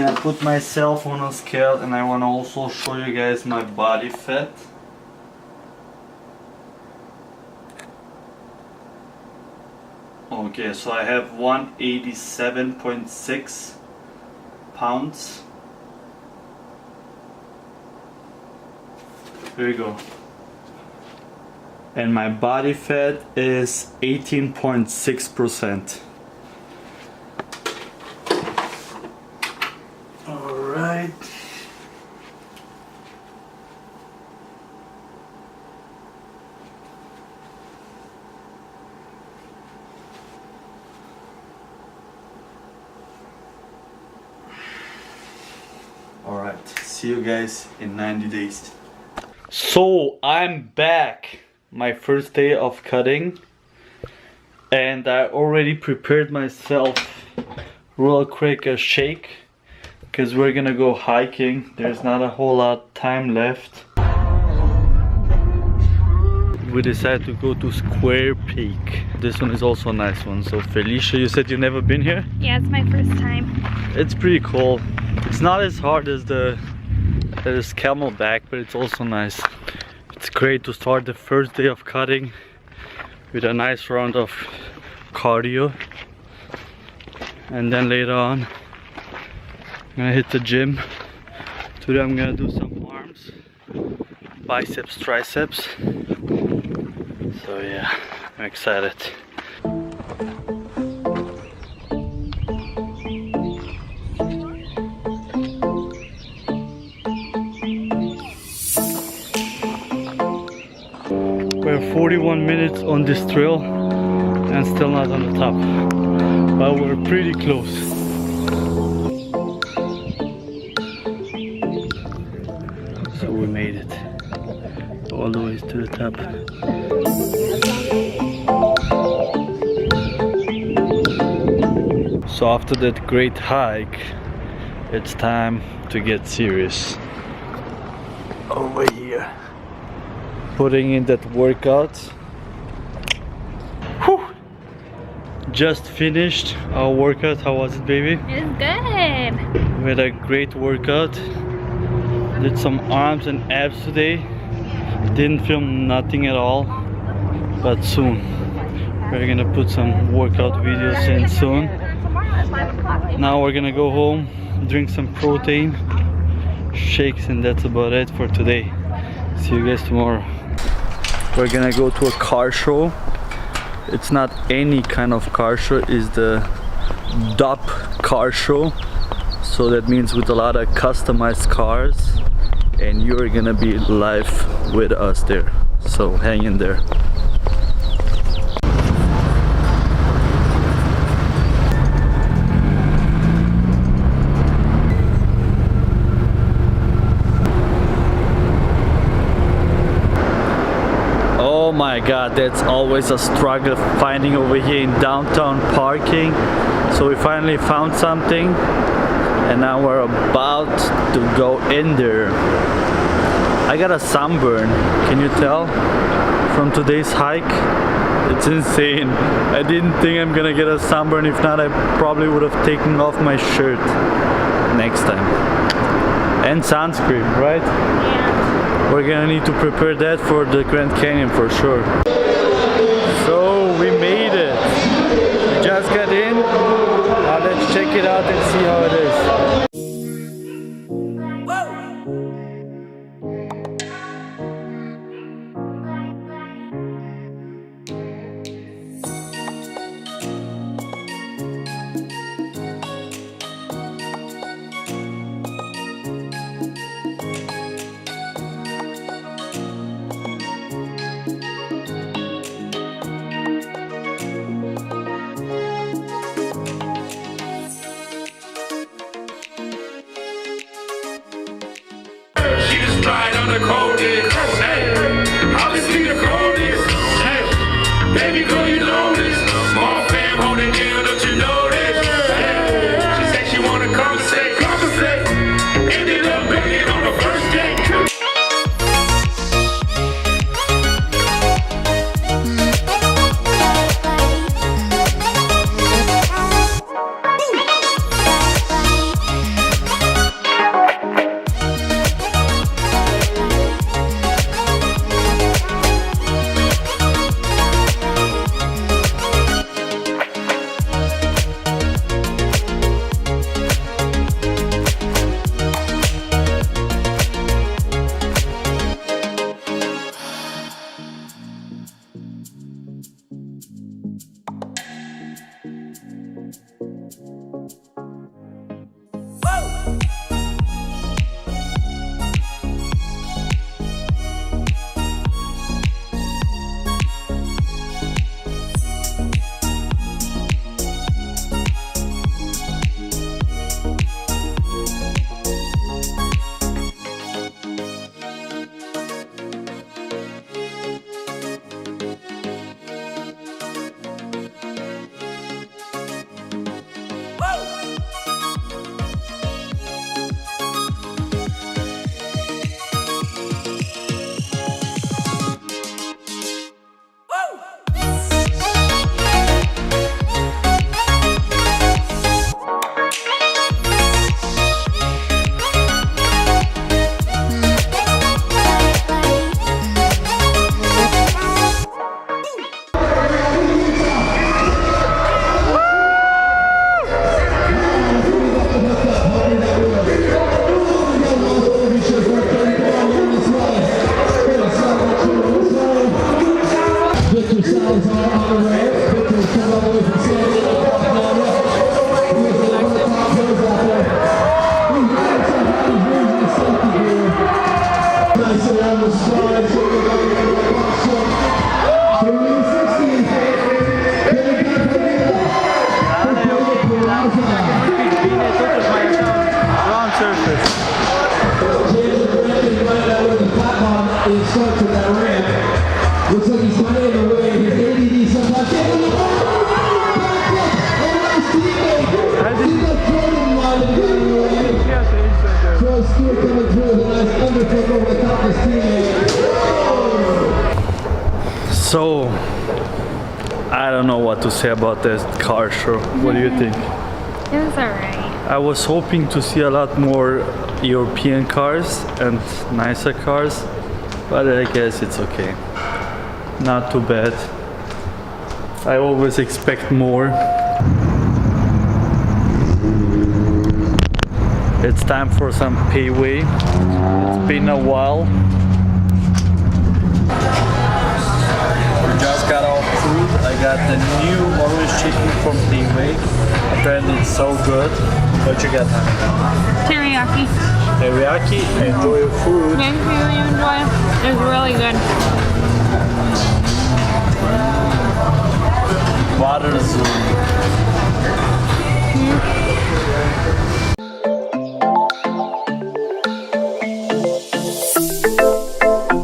gonna put myself on a scale and I wanna also show you guys my body fat. Okay, so I have 187.6 pounds. Here we go. And my body fat is 18.6%. Alright. Alright, see you guys in 90 days. So I'm back. My first day of cutting. And I already prepared myself real quick a shake. Because we're gonna go hiking. There's not a whole lot of time left. We decided to go to Square Peak. This one is also a nice one. So Felicia, you said you've never been here? Yeah, it's my first time. It's pretty cool. It's not as hard as the Camelback, but it's also nice. It's great to start the first day of cutting with a nice round of cardio. And then later on, I'm gonna hit the gym. Today I'm gonna do some arms, biceps, triceps. So yeah, I'm excited. We're 41 minutes on this trail and still not on the top, but we're pretty close. So we made it all the way to the top. So after that great hike, it's time to get serious. Over here. Putting in that workout. Whew. Just finished our workout. How was it, baby? It was good. We had a great workout. Did some arms and abs today. Didn't film nothing at all, but soon we're gonna put some workout videos in soon. Now we're gonna go home, drink some protein shakes, and that's about it for today. See you guys tomorrow. We're gonna go to a car show. It's not any kind of car show, it's the DOP car show. So that means with a lot of customized cars, and you're gonna be live with us there. So hang in there. Oh my god, that's always a struggle finding over here in downtown parking. So we finally found something and now we're about to go in there. I got a sunburn, can you tell? From today's hike? It's insane. I didn't think I'm gonna get a sunburn. If not, I probably would have taken off my shirt next time. And sunscreen, right? Yeah. We're gonna need to prepare that for the Grand Canyon for sure. So we made it. We just got in. Now let's check it out and see how it is. Slide on the coldest, hey, obviously the coldest, hey, baby girl you know this, small fam holding down, don't you know this, hey, she said she wanna compensate, ended up begging on the first date. I don't know what to say about this car show. What do you think? It was alright. I was hoping to see a lot more European cars and nicer cars, but I guess it's okay. Not too bad. I always expect more. It's time for some Peyruis. It's been a while. We just got our food. I got the new orange chicken from Peyruis. Apparently it's so good. What you got, honey? Teriyaki. Teriyaki, enjoy your food. Thank you, you enjoy. It was really good.